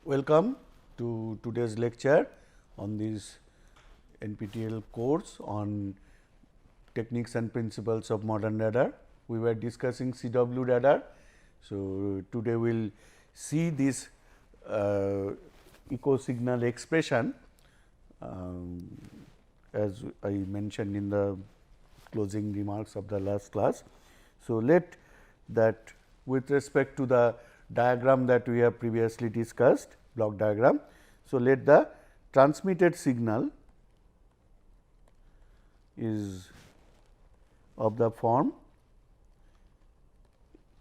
Welcome to today's lecture on this NPTEL course on techniques and principles of modern radar. We were discussing CW radar. So, today we will see this echo signal expression as I mentioned in the closing remarks of the last class. So, let that with respect to the diagram that we have previously discussed, block diagram. So, let the transmitted signal is of the form.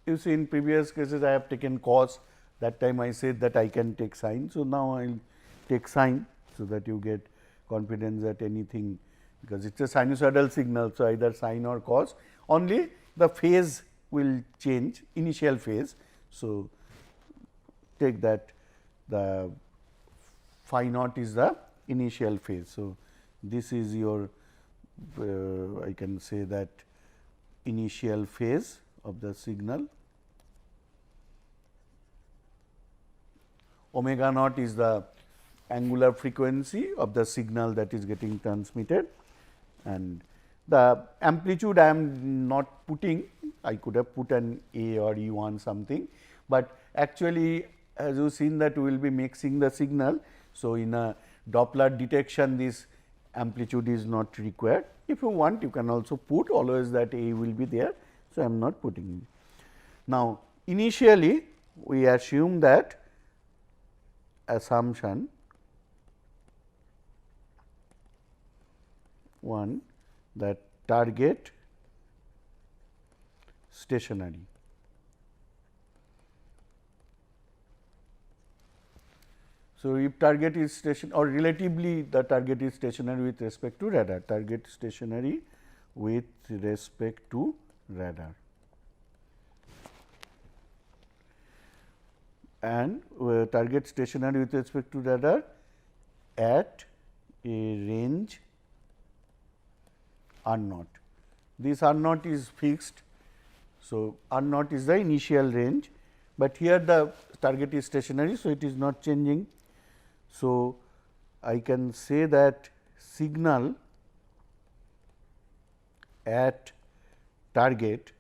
You see, in previous cases I have taken cos, that time I said that I can take sine. So, now I will take sine, so that you get confidence that anything, because it is a sinusoidal signal. So, either sine or cos, only the phase will change, initial phase. So, take that the phi naught is the initial phase. So, this is your I can say that initial phase of the signal. Omega naught is the angular frequency of the signal that is getting transmitted, and the amplitude I am not putting, I could have put an A or E1 something, but actually as you have seen that we will be mixing the signal. So, in a Doppler detection this amplitude is not required. If you want, you can also put, always that A will be there. So, I am not putting it. Now, initially we assume that assumption 1 that target stationary. So, if target is stationary or relatively the target is stationary with respect to radar, target stationary with respect to radar, and target stationary with respect to radar at a range R naught. This R naught is fixed. So, R naught is the initial range, but here the target is stationary. So, it is not changing. So, I can say that signal at target.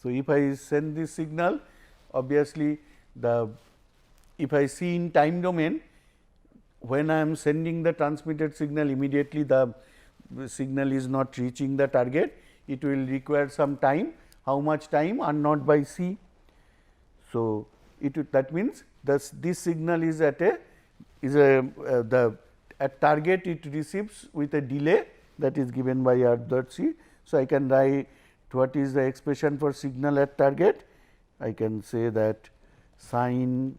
So, if I send this signal, obviously, if I see in time domain, when I am sending the transmitted signal, immediately the signal is not reaching the target, it will require some time. How much time? R naught by C. So, that means this signal is at a at target it receives with a delay that is given by R dot C. So, I can write what is the expression for signal at target. I can say that sine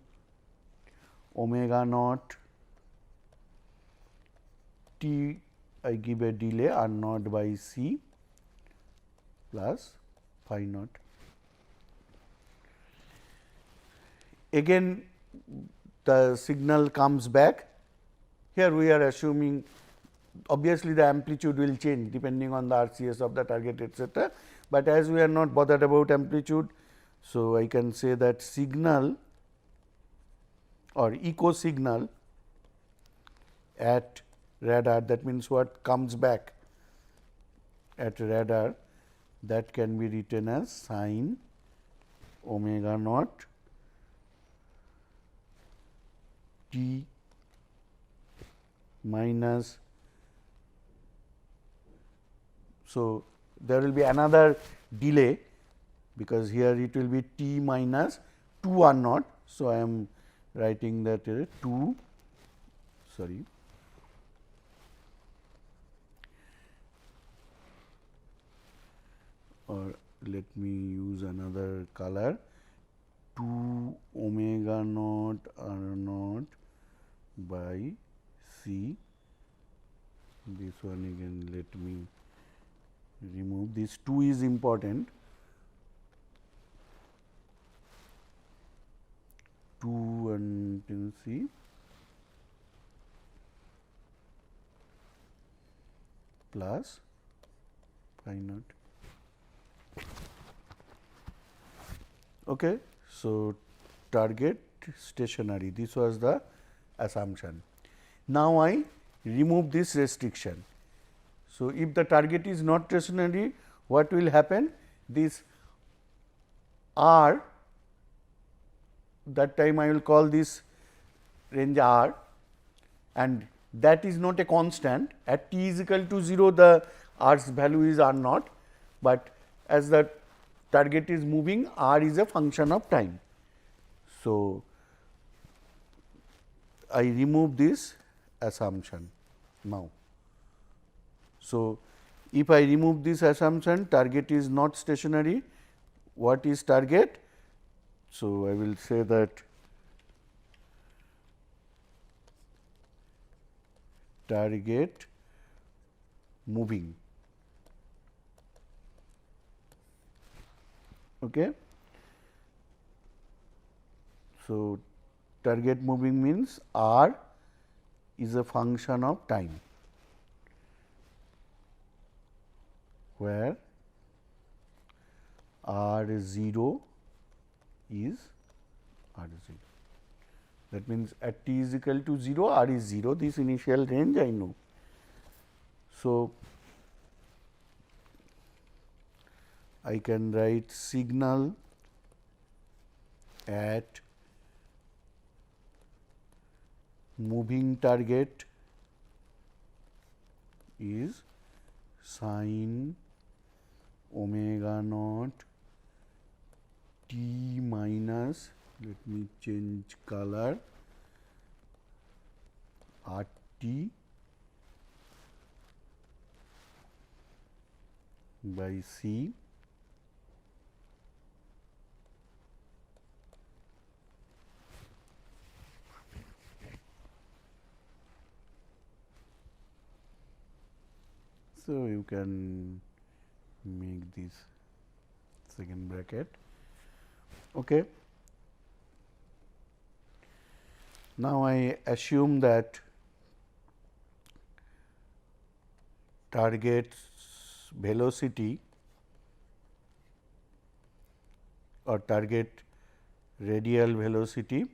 omega naught t, I give a delay R naught by C plus phi naught. Again the signal comes back. Here we are assuming, obviously the amplitude will change depending on the RCS of the target, etc., but as we are not bothered about amplitude. So, I can say that signal or echo signal at radar, that means what comes back at radar, that can be written as sine omega naught t minus. So, there will be another delay, because here it will be t minus 2 R naught. So, I am writing that 2 sorry or let me use another color, 2 omega naught R naught by C. This one again, let me remove this 2 is important, 2 and C plus phi naught. Okay. So, target stationary. This was the assumption. Now, I remove this restriction. So, if the target is not stationary, what will happen? This R, that time I will call this range R, and that is not a constant. At t is equal to 0, the R's value is R naught, but as the target is moving, R is a function of time. So, I remove this assumption now. So, if I remove this assumption, target is not stationary. What is target? So, I will say that target moving. Okay. So, target moving means R is a function of time, where R 0 is R 0. That means, at t is equal to 0, R is 0, this initial range I know. So, I can write signal at moving target is sin omega naught t minus, let me change color, r t by c So, you can make this second bracket. Okay. Now, I assume that target's velocity or target radial velocity,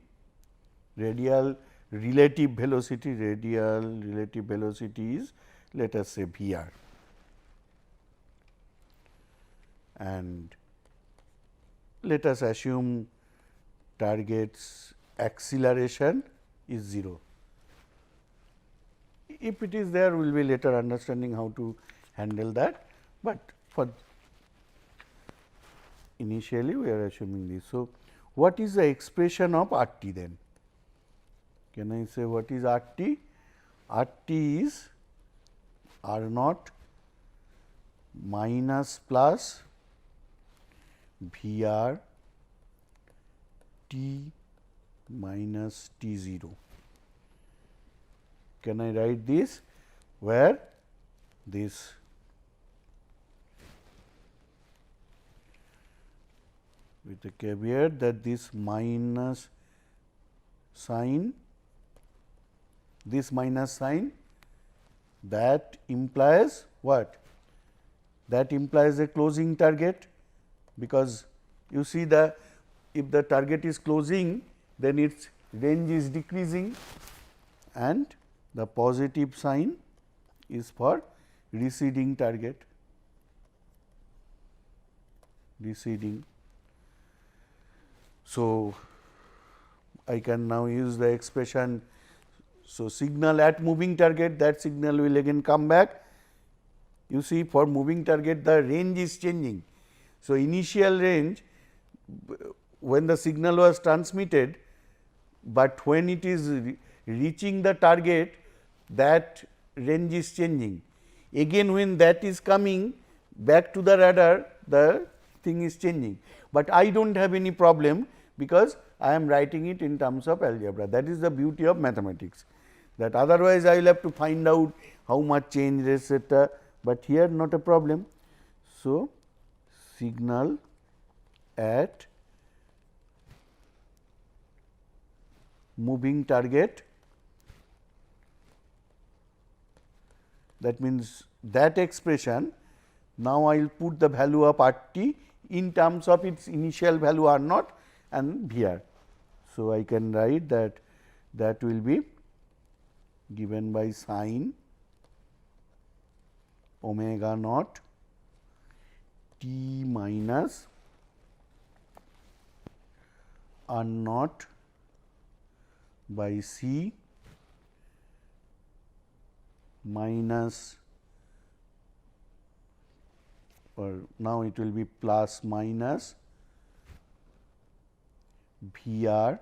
radial relative velocity is, let us say, V r, and let us assume target's acceleration is 0. If it is there, we will be later understanding how to handle that, but for initially we are assuming this. So, what is the expression of R t then? Can I say what is R t? R t is R naught minus plus V r t minus t 0. Can I write this, where this with a caveat that this minus sign, that implies what? That implies a closing target, because you see the, if the target is closing, then its range is decreasing, and the positive sign is for receding target, receding. So, I can now use the expression. So, signal at moving target, that signal will again come back. You see, for moving target the range is changing. So, initial range when the signal was transmitted, but when it is reaching the target, that range is changing. Again when that is coming back to the radar, the thing is changing, but I do not have any problem, because I am writing it in terms of algebra. That is the beauty of mathematics, that otherwise I will have to find out how much change, etc., but here not a problem. So, signal at moving target, that means that expression, now I will put the value of R t in terms of its initial value R naught and V r. So, I can write that will be given by sin omega naught t minus r naught by c minus, or now it will be plus minus V r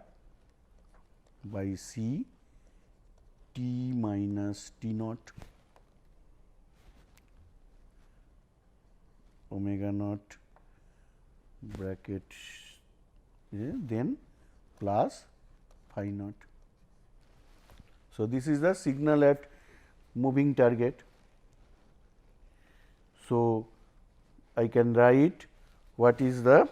by c t minus t naught omega naught bracket then plus phi naught. So, this is the signal at moving target. So, I can write what is the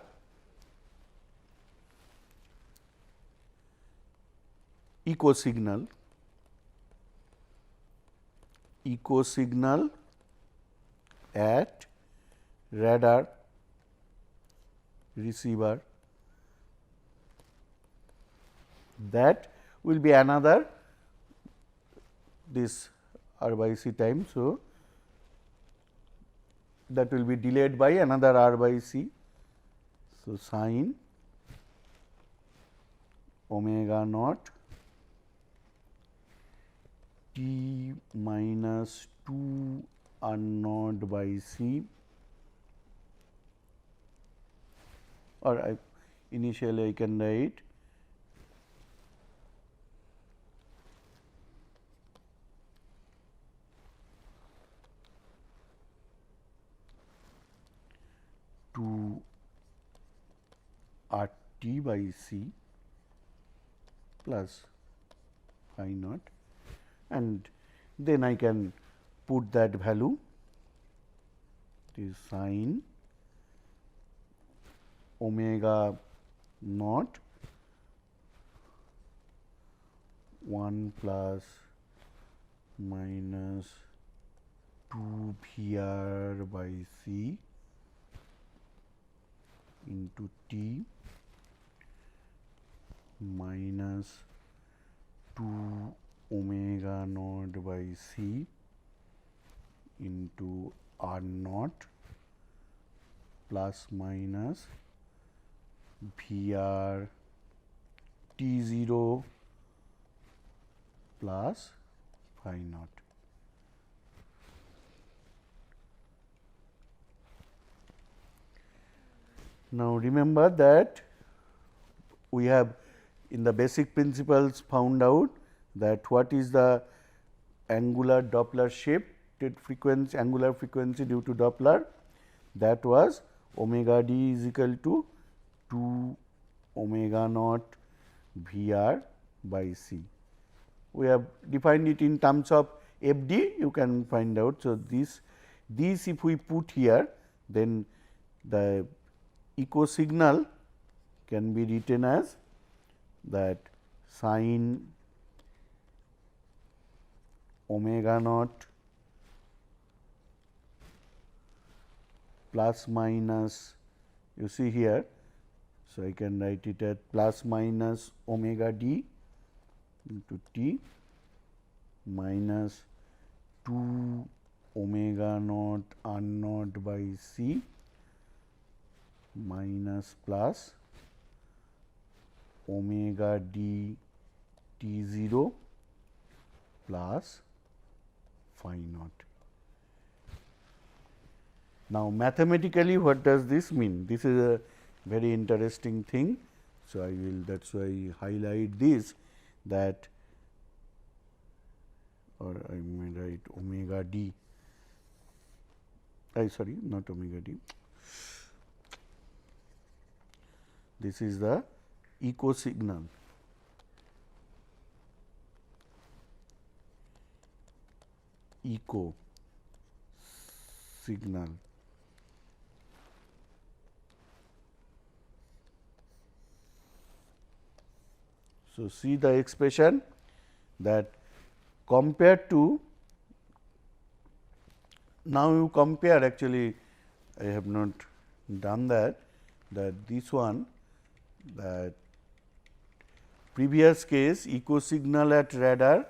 echo signal at radar receiver, that will be another this r by c time. So, that will be delayed by another r by c. So, sin omega naught t minus 2 r naught by c, or initially I can write to r t by c plus phi naught, and then I can put that value, it is sin omega naught 1 plus minus 2 V r by c into t minus 2 omega naught by c into r naught plus minus V r t 0 plus phi naught. Now, remember that we have in the basic principles found out that what is the angular Doppler shifted frequency, angular frequency due to Doppler, that was omega d is equal to 2 omega naught V r by c. We have defined it in terms of f d, you can find out. So, this if we put here, then the echo signal can be written as that sin omega naught plus minus, you see here. So, I can write it at plus minus omega d into t minus 2 omega naught r naught by c minus plus omega d t 0 plus phi naught. Now, mathematically what does this mean? This is a very interesting thing. So, I will, that is why I highlight this, that, or I may write omega d, sorry, not omega d, this is the echo signal. Echo signal. So, see the expression that compared to, now you compare, actually I have not done that this one, that previous case echo signal at radar,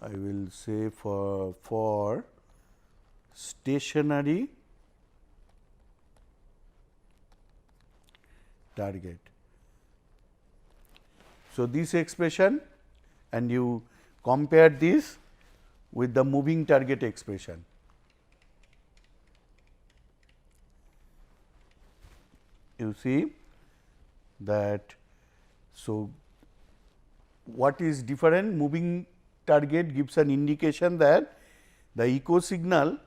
I will say for stationary target. So, this expression and you compare this with the moving target expression. You see that, so what is different? Moving target gives an indication that the echo signal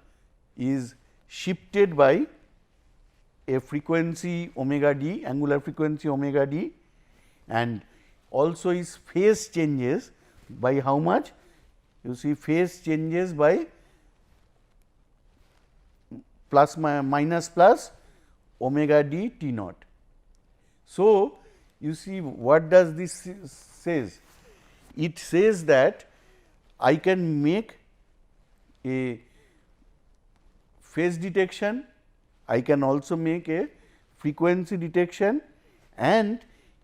is shifted by a frequency omega d, angular frequency omega d, and also is phase changes by how much? You see phase changes by minus plus omega d t naught. So, you see what does this says? It says that I can make a phase detection, I can also make a frequency detection, and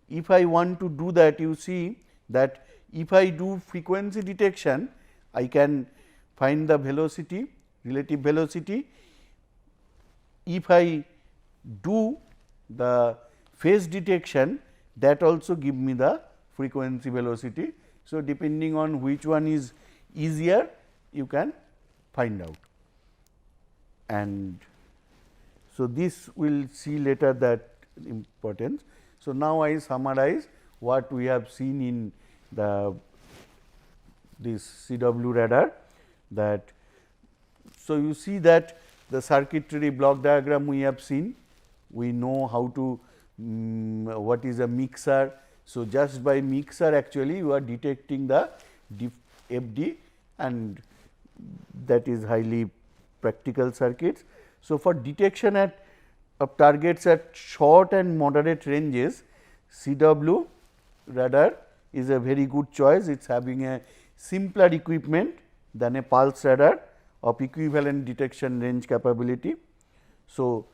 if I want to do that, you see that if I do frequency detection, I can find the velocity, relative velocity. If I do the phase detection, that also give me the frequency velocity. So, depending on which one is easier, you can find out. And so, this we will see later that importance. So, now I summarize what we have seen in this CW radar, that so you see that the circuitry block diagram we have seen, we know how to what is a mixer. So, just by mixer actually you are detecting the FD, and that is highly practical circuits. So, for detection of targets at short and moderate ranges, CW radar is a very good choice. It is having a simpler equipment than a pulse radar of equivalent detection range capability. So,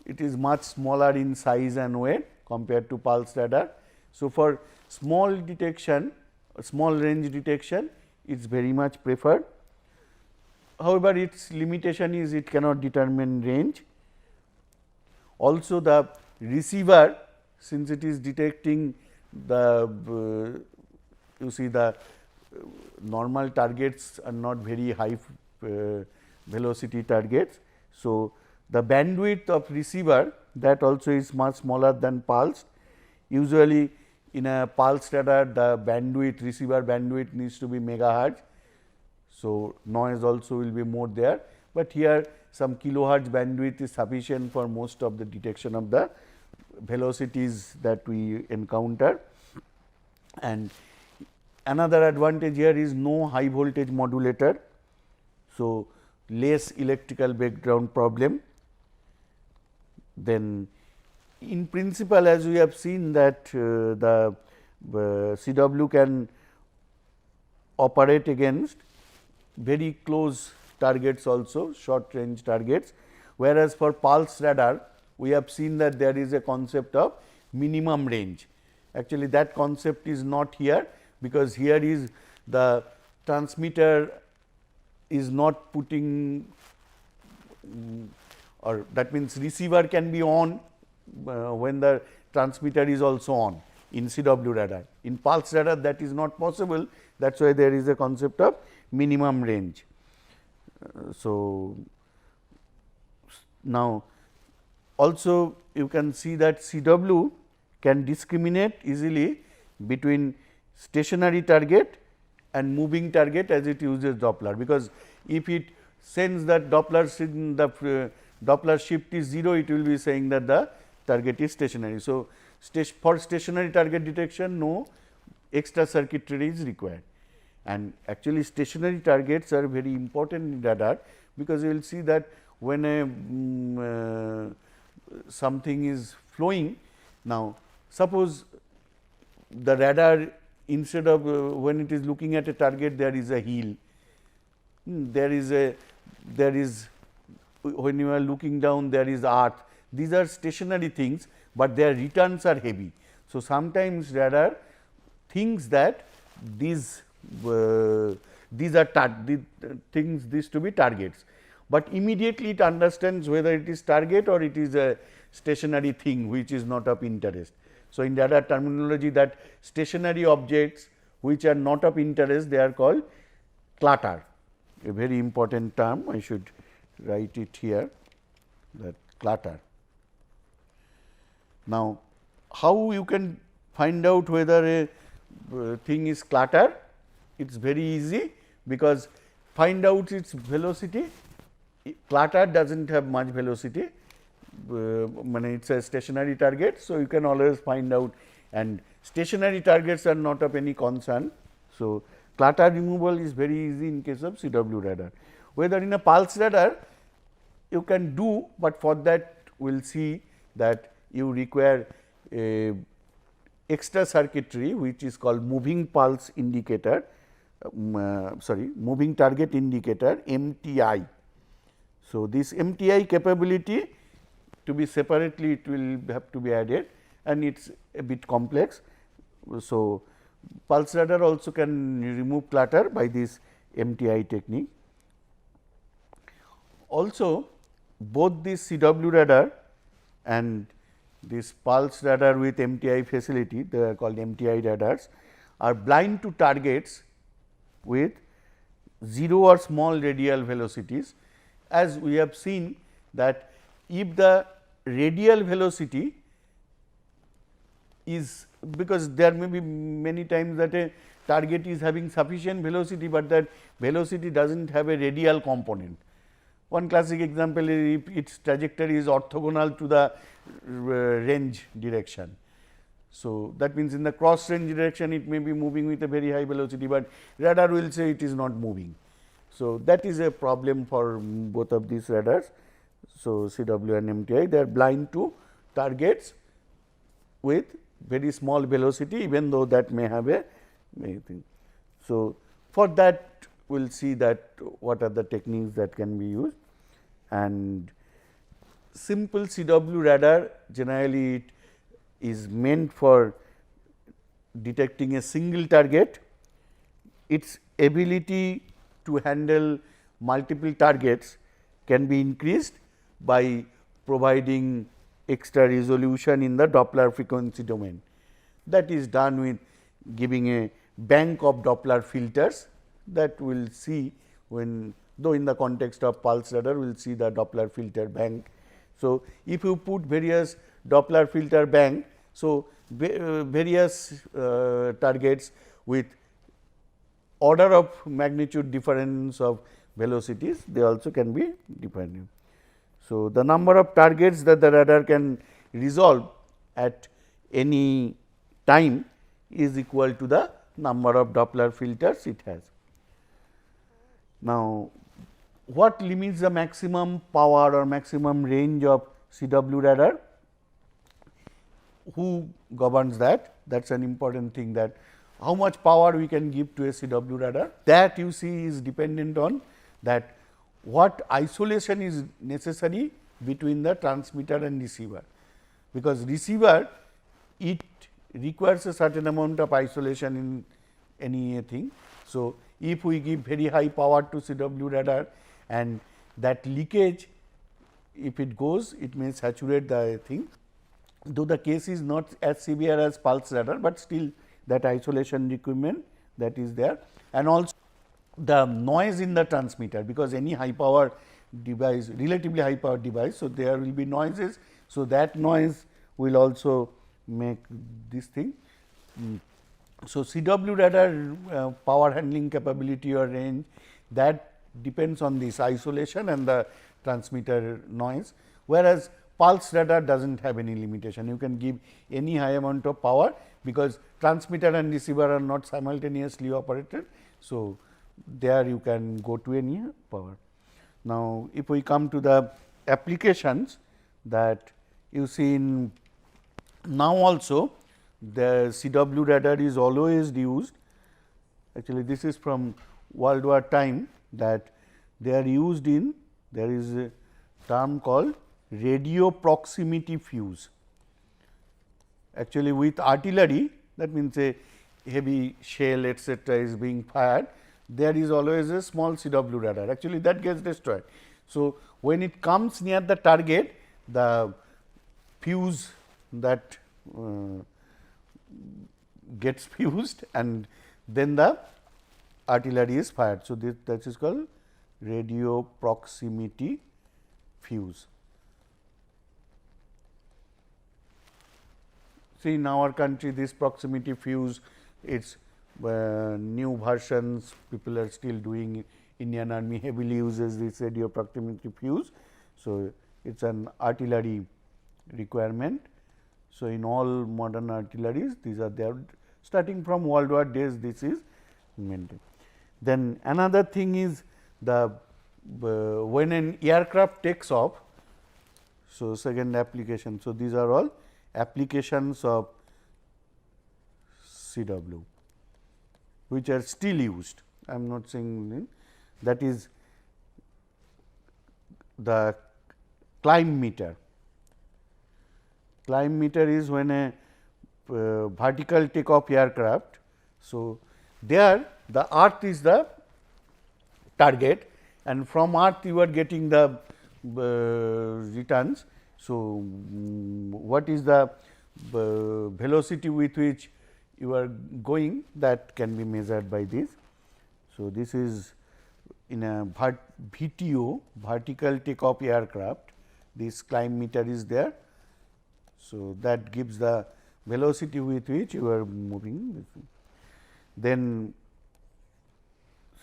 it is much smaller in size and weight compared to pulse radar. So, for small detection, small range detection, it is very much preferred. However, its limitation is it cannot determine range. Also, the receiver, since it is detecting the you see the normal targets are not very high velocity targets. So, the bandwidth of receiver, that also is much smaller than pulse. Usually in a pulse radar, the bandwidth, receiver bandwidth needs to be megahertz. So, noise also will be more there, but here some kilohertz bandwidth is sufficient for most of the detection of the velocities that we encounter. And another advantage here is no high voltage modulator. So, less electrical background problem. Then in principle, as we have seen that the CW can operate against very close targets also, short range targets, whereas for pulse radar we have seen that there is a concept of minimum range. Actually, that concept is not here, because here is the transmitter is not putting or that means receiver can be on when the transmitter is also on in CW radar. In pulse radar that is not possible, that is why there is a concept of minimum range. So, now also you can see that CW can discriminate easily between stationary target and moving target as it uses Doppler, because if it sends that Doppler shift is 0, it will be saying that the target is stationary. So, for stationary target detection, no extra circuitry is required, and actually stationary targets are very important in radar, because you will see that when a something is flowing. Now, suppose the radar, instead of when it is looking at a target, there is a hill, there is when you are looking down, there is earth, these are stationary things, but their returns are heavy. So, sometimes radar thinks that these are these to be targets, but immediately it understands whether it is target or it is a stationary thing which is not of interest. So, in radar terminology, that stationary objects which are not of interest, they are called clutter, a very important term. I should write it here, that clutter. Now, how you can find out whether a thing is clutter? It is very easy, because find out its velocity. Clutter does not have much velocity, it is a stationary target. So, you can always find out, and stationary targets are not of any concern. So, clutter removal is very easy in case of CW radar. Whether in a pulse radar you can do, but for that we will see that you require a extra circuitry which is called moving pulse indicator, moving target indicator, MTI. So, this MTI capability to be separately, it will have to be added, and it is a bit complex. So, pulse radar also can remove clutter by this MTI technique. Also, both this CW radar and this pulse radar with MTI facility, they are called MTI radars, are blind to targets with 0 or small radial velocities. As we have seen that if the radial velocity is, because there may be many times that a target is having sufficient velocity, but that velocity does not have a radial component. One classic example is if its trajectory is orthogonal to the range direction. So, that means in the cross range direction it may be moving with a very high velocity, but radar will say it is not moving. So, that is a problem for both of these radars. So, CW and MTI, they are blind to targets with very small velocity, even though that may have a thing. So, for that we will see that what are the techniques that can be used, and simple CW radar generally it is meant for detecting a single target. Its ability to handle multiple targets can be increased by providing extra resolution in the Doppler frequency domain. That is done with giving a bank of Doppler filters, that we will see when, though in the context of pulse radar we will see the Doppler filter bank. So, if you put various Doppler filter bank, so various targets with order of magnitude difference of velocities, they also can be defined. So, the number of targets that the radar can resolve at any time is equal to the number of Doppler filters it has. Now, what limits the maximum power or maximum range of CW radar? Who governs that? That is an important thing, that how much power we can give to a CW radar. That you see is dependent on that what isolation is necessary between the transmitter and receiver, because receiver it requires a certain amount of isolation in anything. So, if we give very high power to CW radar and that leakage, if it goes, it may saturate the thing, though the case is not as severe as pulse radar, but still that isolation requirement that is there. And also the noise in the transmitter, because any high power device, relatively high power device, so there will be noises. So, that noise will also make this thing. So, CW radar power handling capability or range, that depends on this isolation and the transmitter noise, whereas pulse radar does not have any limitation. You can give any high amount of power, because transmitter and receiver are not simultaneously operated. So, there you can go to any power. Now, if we come to the applications that you see in now also, the CW radar is always used. Actually, this is from World War time, that they are used in, there is a term called radio proximity fuse. Actually, with artillery, that means a heavy shell etcetera is being fired, there is always a small CW radar, actually that gets destroyed. So, when it comes near the target, the fuse that gets fused and then the artillery is fired. So, that is called radio proximity fuse. See, in our country this proximity fuse, its new versions people are still doing. Indian Army heavily uses this radio proximity fuse. So, it is an artillery requirement. So, in all modern artilleries these are there, starting from World War days this is maintained. Then another thing is the when an aircraft takes off. So, second application. So, these are all applications of CW which are still used. I am not saying that is the climb meter. Climb meter is when a vertical takeoff aircraft. So, there the earth is the target and from earth you are getting the returns. So, what is the velocity with which you are going, that can be measured by this. So, this is in a VTO, vertical takeoff aircraft, this climb meter is there. So, that gives the velocity with which you are moving. Then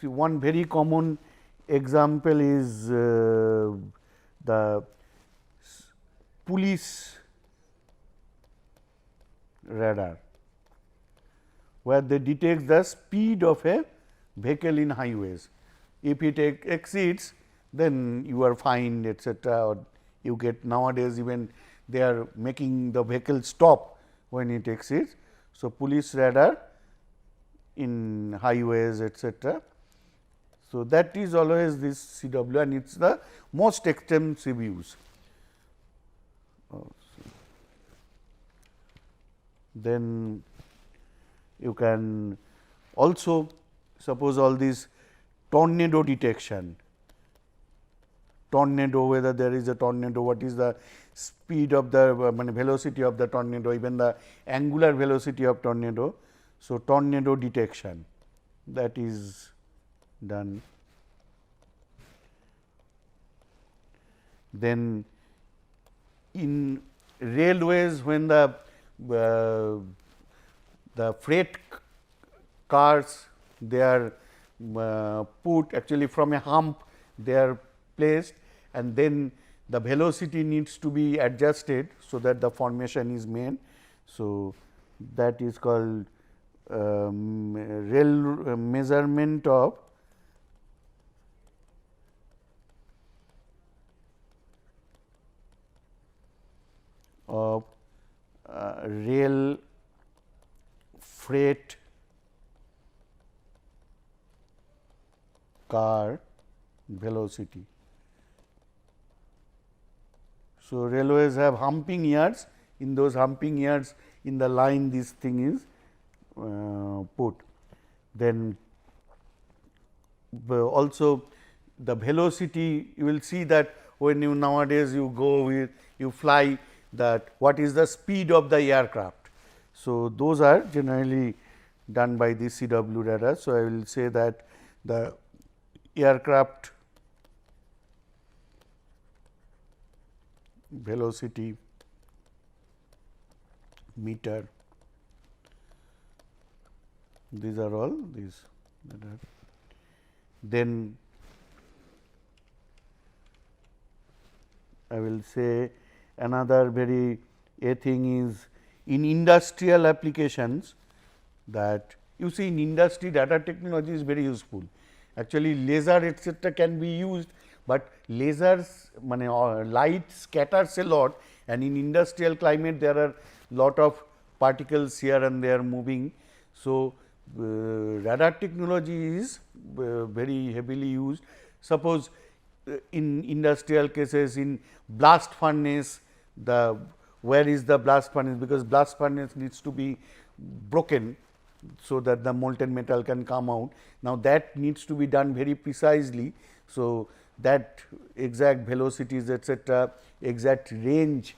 see, one very common example is the police radar, where they detect the speed of a vehicle in highways. If it exceeds, then you are fined etcetera, or you get, nowadays even they are making the vehicle stop when it exceeds. So, police radar in highways etcetera. So, that is always this CW and it is the most extensive use. Then you can also suppose all these tornado detection, tornado, whether there is a tornado, what is the speed of the velocity of the tornado, even the angular velocity of tornado. So, tornado detection, that is done. Then in railways, when the freight cars, they are put actually from a hump, they are placed and then the velocity needs to be adjusted, so that the formation is made. So, that is called rail measurement of rail freight car velocity. So, railways have humping yards, in those humping yards in the line this thing is put. Then also the velocity, you will see that when you nowadays you go with, you fly, that what is the speed of the aircraft. So, those are generally done by the CW radar. So, I will say that the aircraft velocity meter, these are all these radar. Then I will say another very thing is in industrial applications, that you see in industry radar technology is very useful. Actually laser etcetera can be used, but lasers light scatters a lot, and in industrial climate there are lot of particles here and there moving. So, radar technology is very heavily used. Suppose in industrial cases, in blast furnace, the where is the blast furnace, because blast furnace needs to be broken so that the molten metal can come out. Now, that needs to be done very precisely. So, that exact velocities etcetera, exact range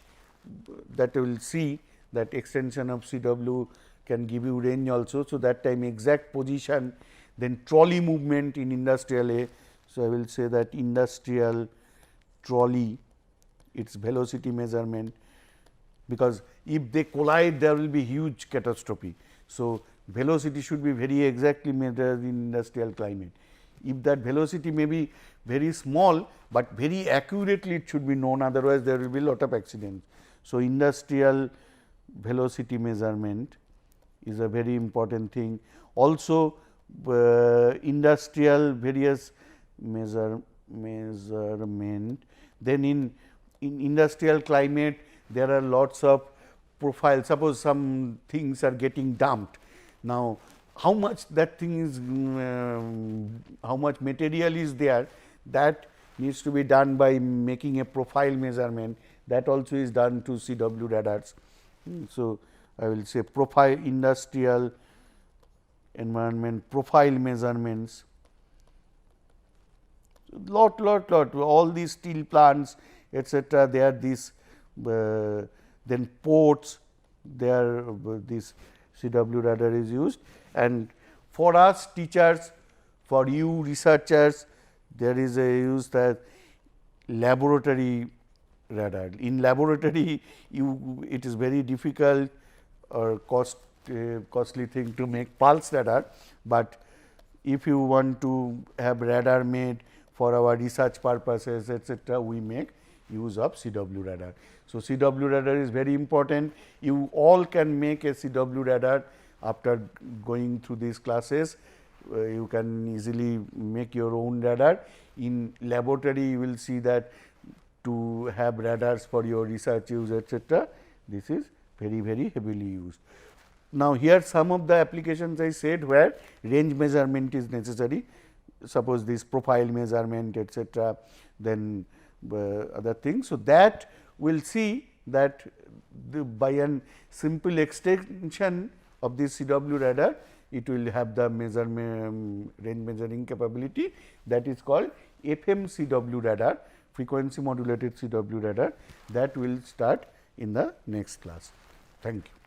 that you will see, that extension of CW can give you range also. So, that time exact position, then trolley movement in industrial A. So, I will say that industrial trolley, its velocity measurement, because if they collide there will be huge catastrophe. So, velocity should be very exactly measured in industrial climate. If that velocity may be very small, but very accurately it should be known, otherwise there will be lot of accidents. So, industrial velocity measurement is a very important thing. Also, industrial various measurement. Then in industrial climate there are lots of profiles. Suppose some things are getting dumped. Now, how much that thing is, how much material is there, that needs to be done by making a profile measurement. That also is done to CW radars. So, I will say profile industrial environment profile measurements, lot all these steel plants etcetera, they are these then ports, there this CW radar is used. And for us teachers, for you researchers, there is a use that laboratory radar. In laboratory, it is very difficult or costly thing to make pulse radar, but if you want to have radar made for our research purposes etcetera, we make use of CW radar. So, CW radar is very important. You all can make a CW radar after going through these classes. You can easily make your own radar. In laboratory, you will see that to have radars for your research use etcetera, this is very heavily used. Now, here some of the applications I said where range measurement is necessary. Suppose this profile measurement etcetera, then other things. So, that we will see that by a simple extension of this CW radar, it will have the measurement range measuring capability, that is called FM CW radar, frequency modulated CW radar, that will start in the next class. Thank you.